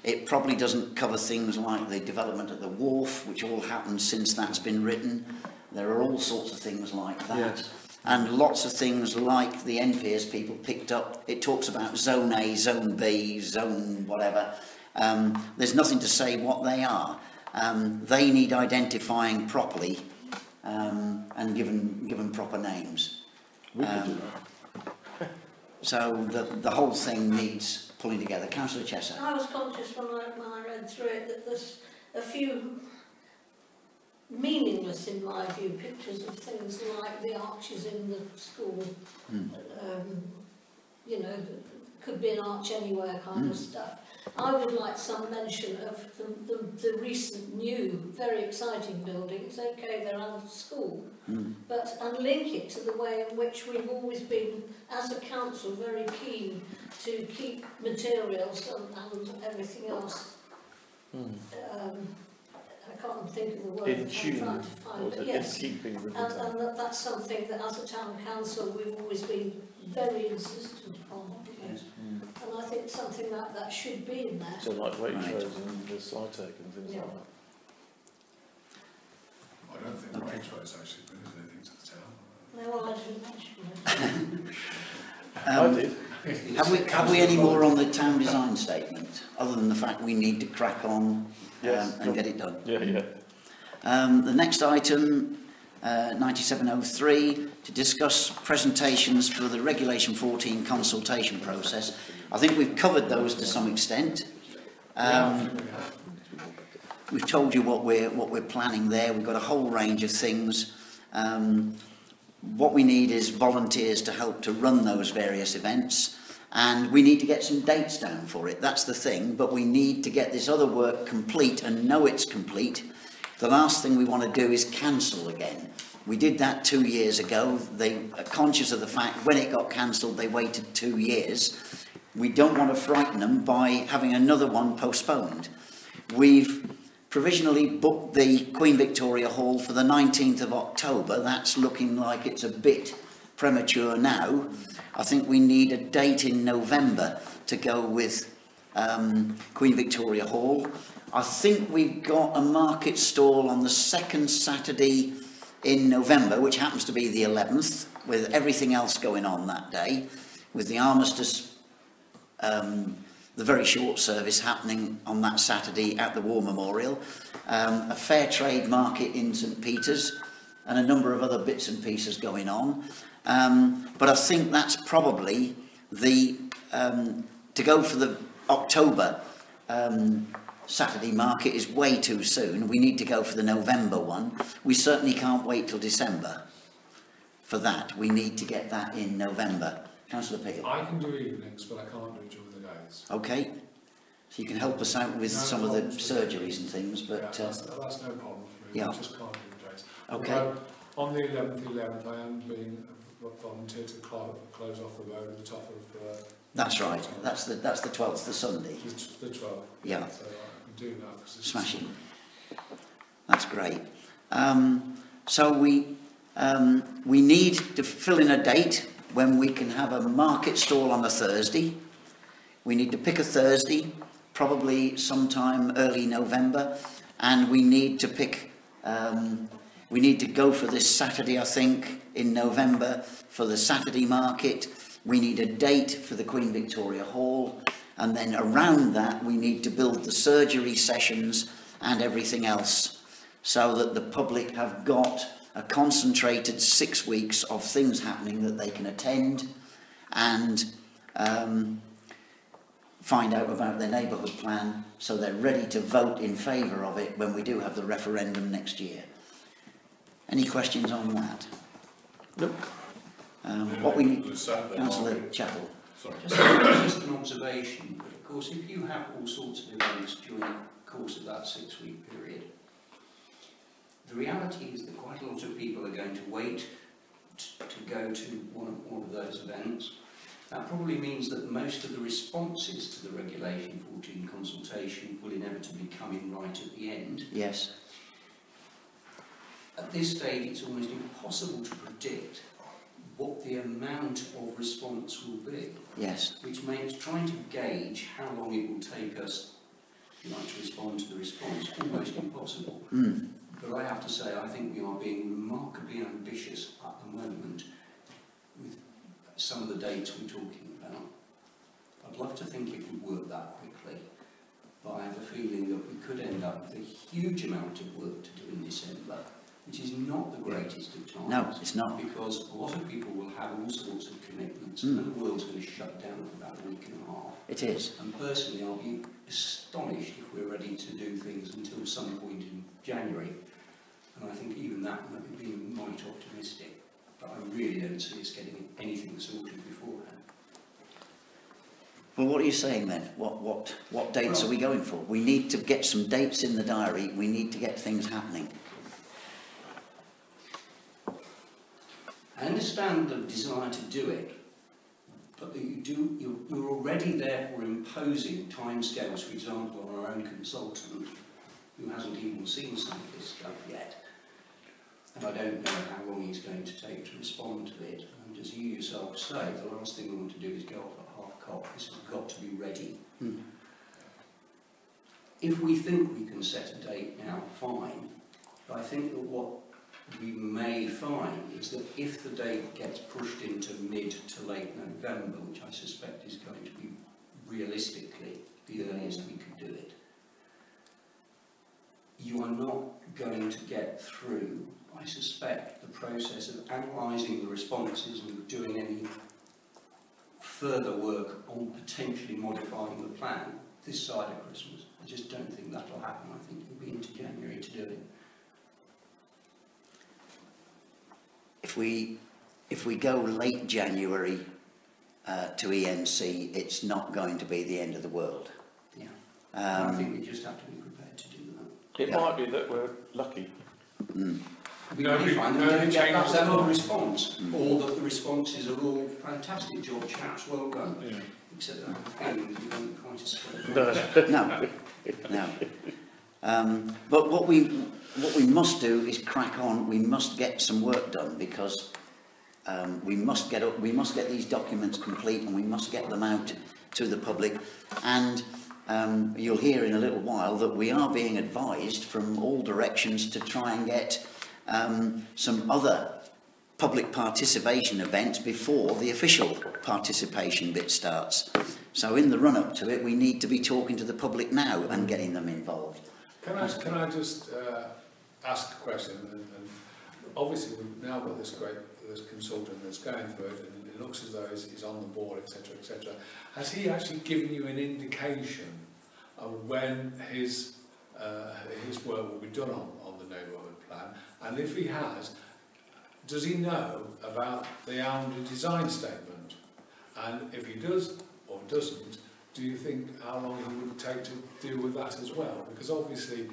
It probably doesn't cover things like the development of the wharf, which all happened since that's been written. There are all sorts of things like that.
Yes.
And lots of things like the NPS people picked up. It talks about Zone A, Zone B, Zone whatever. There's nothing to say what they are. They need identifying properly and given proper names.
We could do that.
So the whole thing needs pulling together. Councillor Chesser.
I was conscious when I read through it that there's a few meaningless, in my view, pictures of things like the arches in the school. You know, could be an arch anywhere kind of stuff. I would like some mention of the recent new, very exciting buildings. Okay, they're under the school, but and link it to the way in which we've always been, as a council, very keen to keep materials and everything else. I can't think of the word
In
I'm
tune,
trying to find,
or
but
in
yes,
keeping with the
and
town.
that's something that as a town council we've always been very insistent on.
Yes.
And I think something like that should be in there.
So like Waitrose
Right.
and the Cytec and things
Yeah.
like that.
I don't think Waitrose actually brings anything to the town.
No, well, I didn't mention it.
I did.
Have we any more on the town design statement, other than the fact we need to crack on
Yes.
and get it done?
Yeah.
The next item, 9703, to discuss presentations for the Regulation 14 consultation process. I think we've covered those to some extent. We've told you what we're planning there. We've got a whole range of things. What we need is volunteers to help to run those various events, and we need to get some dates down for it. That's the thing, but we need to get this other work complete and know it's complete. The last thing we want to do is cancel again. We did that 2 years ago. They are conscious of the fact when it got cancelled they waited 2 years. We don't want to frighten them by having another one postponed. We've provisionally booked the Queen Victoria Hall for the 19th of October. That's looking like it's a bit premature now. I think we need a date in November to go with Queen Victoria Hall. I think we've got a market stall on the second Saturday in November, which happens to be the 11th, with everything else going on that day, with the armistice, the very short service happening on that Saturday at the War Memorial, a fair trade market in St Peter's, and a number of other bits and pieces going on. But I think that's probably the, to go for the October Saturday market is way too soon. We need to go for the November one. We certainly can't wait till December for that. We need to get that in November. Councillor Peel.
I can do evenings, but I can't do it during the days.
Okay. So you can help us out with some of the surgeries and things, but...
Yeah, that's no problem for me.
Yeah.
I just can't do the days.
Okay.
Although, on the 11th, I am being volunteered to close off the road at the top of...
That's right. That's the 12th, the Sunday.
The 12th.
Yeah.
So I can do that.
Smashing. That's great. So we need to fill in a date when we can have a market stall on a Thursday. We need to pick a Thursday, probably sometime early November, and we need to pick. We need to go for this Saturday, I think, in November for the Saturday market. We need a date for the Queen Victoria Hall, and then around that we need to build the surgery sessions and everything else, so that the public have got a concentrated 6 weeks of things happening that they can attend and find out about their neighbourhood plan, so they're ready to vote in favour of it when we do have the referendum next year. Any questions on that?
Nope.
What we need, Councillor Chapel.
Sorry.
Just an observation, but of course if you have all sorts of events during the course of that 6 week period, the reality is that quite a lot of people are going to wait to go to one of those events. That probably means that most of the responses to the Regulation 14 consultation will inevitably come in right at the end.
Yes.
At this stage, it's almost impossible to predict what the amount of response will be.
Yes.
Which makes trying to gauge how long it will take us, if you like, to respond to the response almost impossible.
Mm.
But I have to say, I think we are being remarkably ambitious at the moment with some of the dates we're talking about. I'd love to think it would work that quickly, but I have a feeling that we could end up with a huge amount of work to do in December, which is not the greatest of times.
No, it's not.
Because a lot of people will have all sorts of commitments, and the world's going to shut down for about a week and a half.
It is.
And personally, I'll be astonished if we're ready to do things until some point in January. And I think even that might be being might optimistic. But I really don't see us getting anything sorted beforehand.
Well, what are you saying then? What dates are we going for? We need to get some dates in the diary. We need to get things happening.
I understand the desire to do it, but you're already therefore imposing timescales, for example, on our own consultant, who hasn't even seen some of this stuff yet. And I don't know how long he's going to take to respond to it. And as you yourself say, the last thing we want to do is go off at half-cock. This has got to be ready. If we think we can set a date now, fine. But I think that what we may find is that if the date gets pushed into mid to late November, which I suspect is going to be realistically the earliest we could do it, you are not going to get through, I suspect, the process of analysing the responses and doing any further work on potentially modifying the plan this side of Christmas. I just don't think that'll happen. I think you'll be into January to do it.
If we go late January to ENC, it's not going to be the end of the world.
Yeah. I think we just have to be prepared to do that.
It might be that we're lucky.
We may find that we don't get that level of response, or that the responses are all fantastic, job chaps, well done. Yeah. Except that I have a feeling we don't quite as
No. But what we must do is crack on. We must get some work done, because we must get these documents complete, and we must get them out to the public. And you'll hear in a little while that we are being advised from all directions to try and get some other public participation events before the official participation bit starts. So in the run-up to it, we need to be talking to the public now and getting them involved.
Can I just ask a question? And obviously we've now got this consultant that's going through it, and it looks as though he's on the board, etc., etc. Has he actually given you an indication of when his work will be done on the neighbourhood plan? And if he has, does he know about the Almond design statement? And if he does or doesn't, do you think how long he would take to deal with that as well? Because obviously,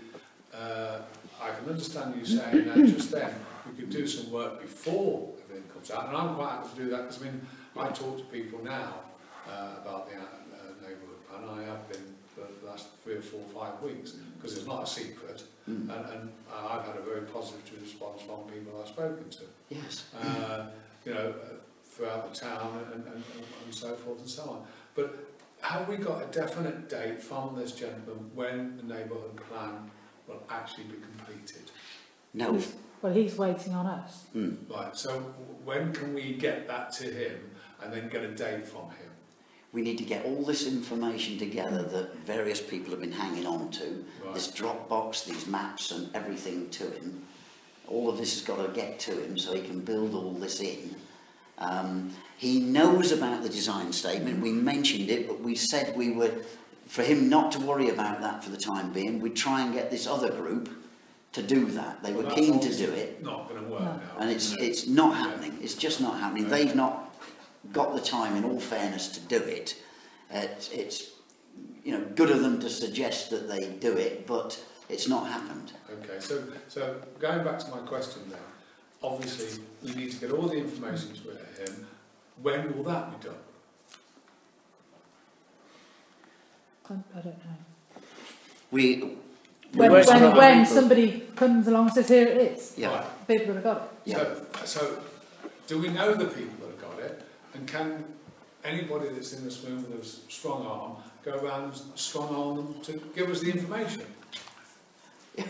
I can understand you saying that just then, we could do some work before everything comes out, and I'm quite happy to do that, because I mean, I talk to people now about the neighbourhood plan. I have been for the last 3 or 4 or 5 weeks, because it's not a secret, and I've had a very positive response from people I've spoken to.
Yes.
You know, throughout the town and so forth and so on. But have we got a definite date from this gentleman when the neighbourhood plan will actually be completed?
No.
Well, he's waiting on us.
Right, so when can we get that to him and then get a date from him?
We need to get all this information together that various people have been hanging on to.
Right.
This Dropbox, these maps and everything to him. All of this has got to get to him so he can build all this in. He knows about the design statement. We mentioned it, but we said we would, for him not to worry about that for the time being, we'd try and get this other group to do that. They were keen to do it.
Not going to work now.
And it's not happening. It's just not happening. They've not got the time, in all fairness, to do it. It's you know, good of them to suggest that they do it, but it's not happened.
Okay, so going back to my question then, obviously we need to get all the information to him. When will that be done?
I don't know.
When
somebody comes along and says, here it is,
yeah.
people would have got it.
Yeah.
So do we know the people that have got it, and can anybody that's in this room with a strong arm go around and strong arm them to give us the information?
Yeah.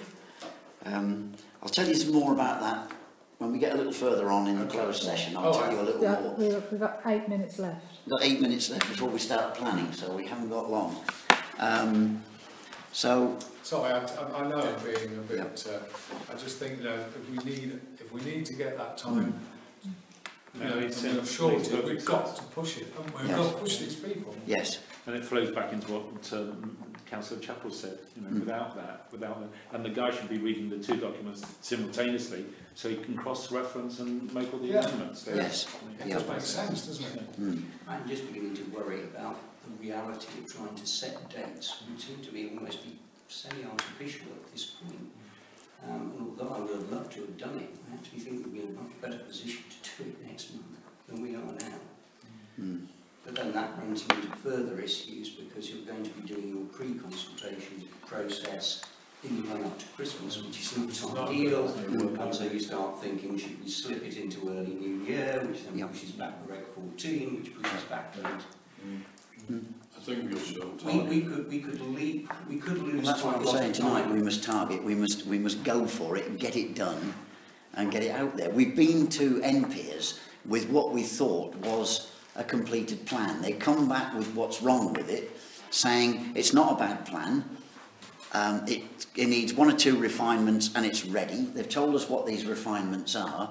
I'll tell you some more about that when we get a little further on in the closed session. I'll tell you a little more.
We've got 8 minutes left.
We've got 8 minutes left before we start planning, so we haven't got long.
Sorry, I know I'm being a bit. I just think, you know, if we need to get that time, you know, we've got to push it. We've got to push these people.
Yes.
And it flows back into what Councillor Chappell said. You know, without that, and the guy should be reading the 2 documents simultaneously, so he can cross-reference and make all the amendments.
Yes.
It does make sense, doesn't it?
I'm just beginning to worry about the reality of trying to set dates. We seem to be almost semi-artificial at this point. And although I would have loved to have done it, I actually think we'll be in a much better position to do it next month than we are now. But then that runs into further issues, because you're going to be doing your pre-consultation process in the run-up to Christmas, which is not ideal. And so you start thinking, should we slip it into early New Year, which then pushes back the Reg 14, which pushes back the
I think we'll show
we could lose
Well, that's what I'm saying tonight. We must target. We must go for it and get it done, and get it out there. We've been to NPs with what we thought was a completed plan. They come back with what's wrong with it, saying it's not a bad plan. It needs 1 or 2 refinements and it's ready. They've told us what these refinements are.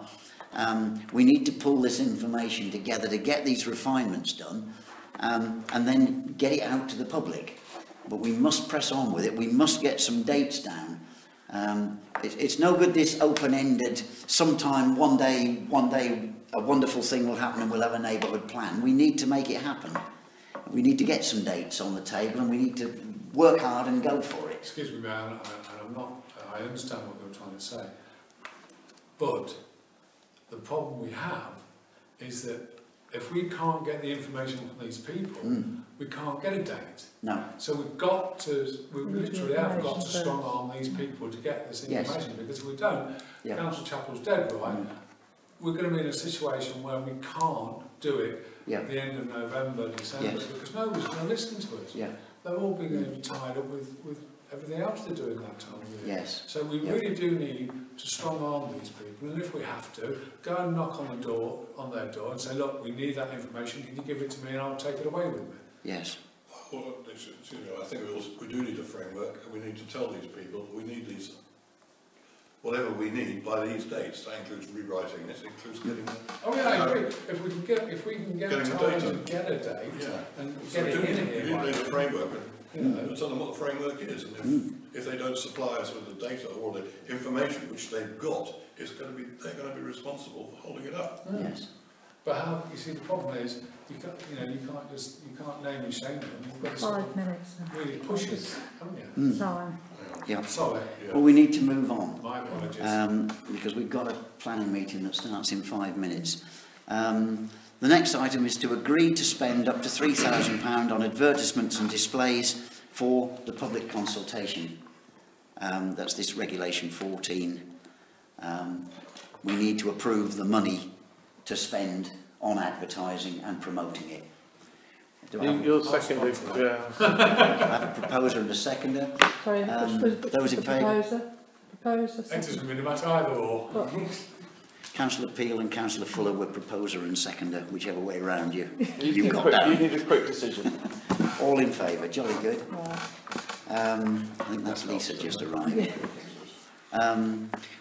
We need to pull this information together to get these refinements done. And then get it out to the public. But we must press on with it. We must get some dates down. It's no good this open-ended, sometime one day a wonderful thing will happen and we'll have a neighbourhood plan. We need to make it happen. We need to get some dates on the table, and we need to work hard and go for it.
Excuse me, Mayor, I understand what you're trying to say. But the problem we have is that if we can't get the information from these people, we can't get a date.
No.
So we literally have got to strong arm these people to get this information, because if we don't, Councillor Chappell's dead right, we're going to be in a situation where we can't do it at the end of November, December, because nobody's going to listen to us. They're all going to be tied up with everything else they're doing that time of year.
Yes.
So we really do need to strong arm these people, and if we have to, go and knock on their door and say, look, we need that information, can you give it to me and I'll take it away with me?
Yes.
Well, I think we do need a framework, and we need to tell these people we need these, whatever we need by these dates. That includes rewriting this, includes getting them.
Oh yeah, I agree. If we can get time to get a date and get it in here.
We need a framework. Tell them what the framework is, and if they don't supply us with the data or the information which they've got they're going to be responsible for holding it up.
Yes.
But how, you see, the problem is, you can't name and shame them. You've got to sort
5 minutes.
of really push it, haven't you?
Sorry.
Yeah.
Sorry.
Well, we need to move on.
My apologies.
Because we've got a planning meeting that starts in 5 minutes. The next item is to agree to spend up to £3,000 on advertisements and displays for the public consultation. That's this Regulation 14. We need to approve the money to spend on advertising and promoting it. Do I have,
You're seconded. Yeah.
I have a proposer and a seconder?
Sorry,
Those in favour?
Proposer,
It
second.
doesn't really matter either or.
Councillor Peel and Councillor Fuller were proposer and seconder, whichever way round you've
need
got down.
You need a quick decision.
All in favour, jolly good.
Right.
I think that's Lisa just arrived.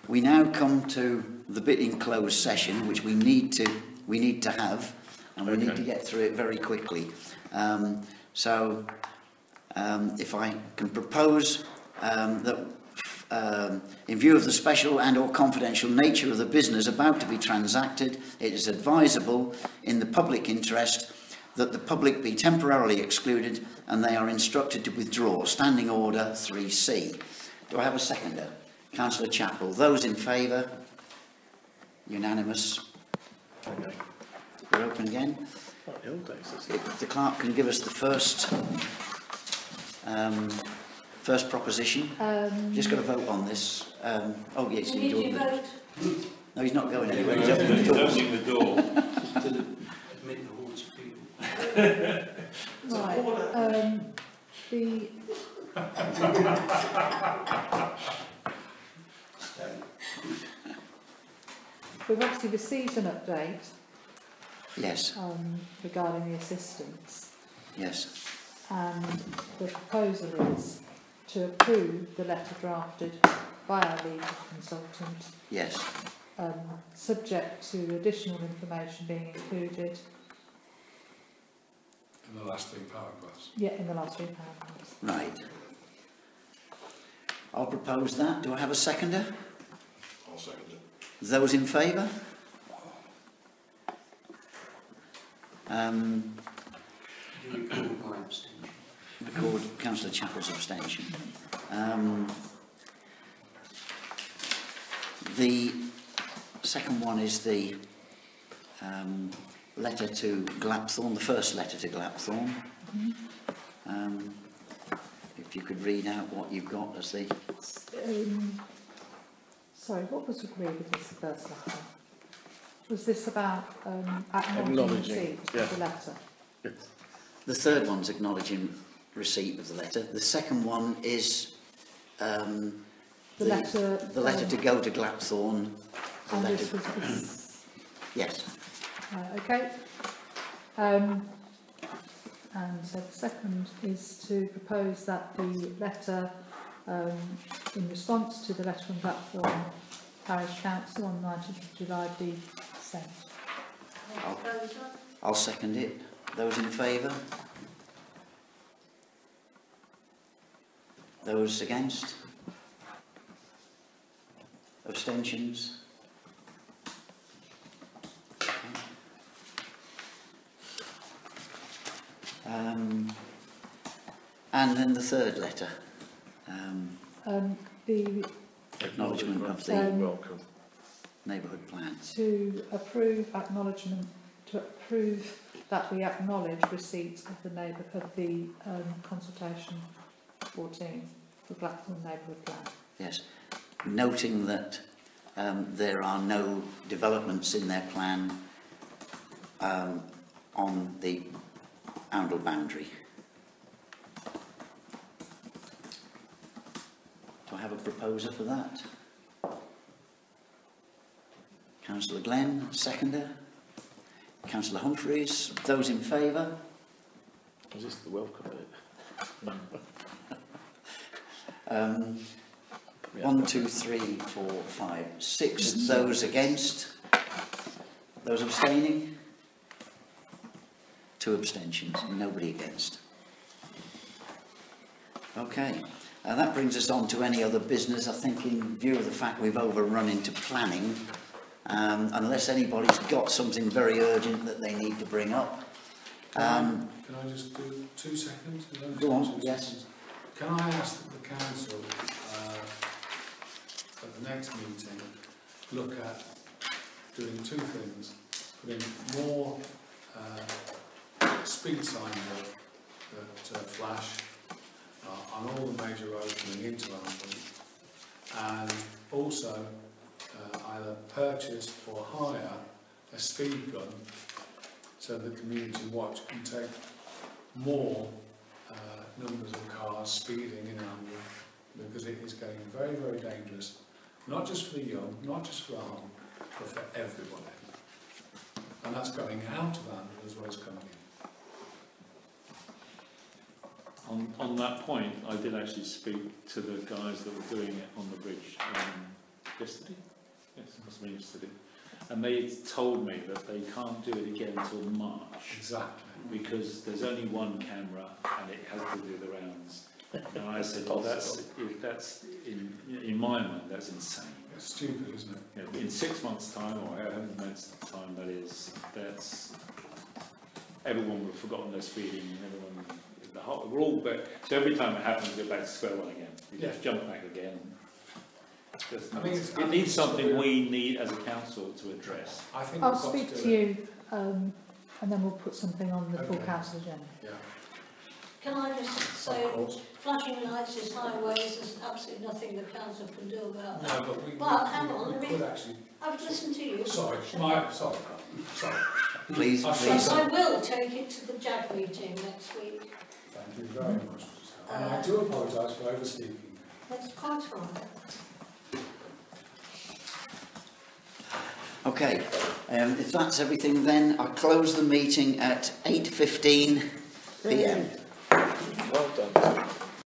We now come to the bit in closed session, which we need to have, and we need to get through it very quickly. If I can propose that in view of the special and or confidential nature of the business about to be transacted, it is advisable in the public interest that the public be temporarily excluded and they are instructed to withdraw. Standing Order 3C. Do I have a seconder? Councillor Chappell. Those in favour? Unanimous.
Okay.
We're open again.
Like the old days, isn't it?
If the clerk can give us the first proposition. Just got to vote on this. Oh yes,
We need to vote.
No, he's not going anywhere. He's opening the door.
Closing the door.
Admit the hordes of people.
Right. We've obviously received an update
Yes,
regarding the assistance,
yes,
and the proposal is to approve the letter drafted by our legal consultant,
yes.
subject to additional information being included.
In the last 3 paragraphs.
Yeah, in the last 3 paragraphs.
Right. I'll propose that. Do I have a seconder?
I'll second it.
Those in favour?
Do you record my abstention?
Record Councillor Chappell's abstention. The second one is the letter to Glapthorne, the first letter to Glapthorne. If you could read out what you've got as the...
Sorry, what was agreed with this first letter? Was this about acknowledging
Acknowledging,
receipt
yeah.
of the letter?
Yes.
The third one's acknowledging receipt of the letter. The second one is the letter to go to Glapthorne. The
And
letter,
this was
yes.
okay. And so the second is to propose that the letter, in response to the letter from Blackthorn Parish Council on 19th of July, be sent.
I'll second it. Those in favour? Those against? Abstentions? And then the third letter.
The
Acknowledgement of the
welcome.
neighbourhood plan.
to approve that we acknowledge receipt of the consultation 14 for Blackthorn Neighbourhood Plan.
Yes. Noting that there are no developments in their plan on the Oundle boundary. Do I have a proposer for that? Councillor Glenn, seconder. Councillor Humphreys. Those in favour?
Is this the welcome bit?
1, 2, 3, 4, 5, 6. Those against? Those abstaining? 2 abstentions. Nobody against. Okay. That brings us on to any other business. I think in view of the fact we've overrun into planning, unless anybody's got something very urgent that they need to bring up.
Can I just do 2 seconds?
Go on,
2
yes.
seconds. Can I ask that the council, at the next meeting, look at doing 2 things, putting more speed signs that flash on all the major roads coming into London, and also either purchase or hire a speed gun so the community watch can take more numbers of cars speeding in London, because it is getting very, very dangerous, not just for the young, not just for the home, but for everybody. And that's going out of London as well as coming in.
On that point, I did actually speak to the guys that were doing it on the bridge yesterday. Yes, it must have been yesterday. And they told me that they can't do it again until March.
Exactly.
Because there's only one camera and it has to do the rounds. And I said, well, that's in my mind, that's insane.
It's stupid, isn't it?
You know, in 6 months' time, or however many time that is, that's everyone would have forgotten their speeding. Everyone, we're all back. So every time it happens, we go back to square one again. You just jump back again. It needs something we need as a council to address.
I think
I'll speak to you, and then we'll put something on the full
Okay.
council agenda.
Yeah.
Can I just say, flashing lights is highways, there's absolutely nothing the council can do about that.
No, but we,
Well, hang on,
we
let me-
could actually...
I've listened to you.
Sorry.
Please,
I
please.
Yes, I will take it to the JAG meeting next week.
Thank you very much. And I do apologise for overspeaking.
That's quite all right.
Okay, if that's everything then, I close the meeting at 8:15 p.m.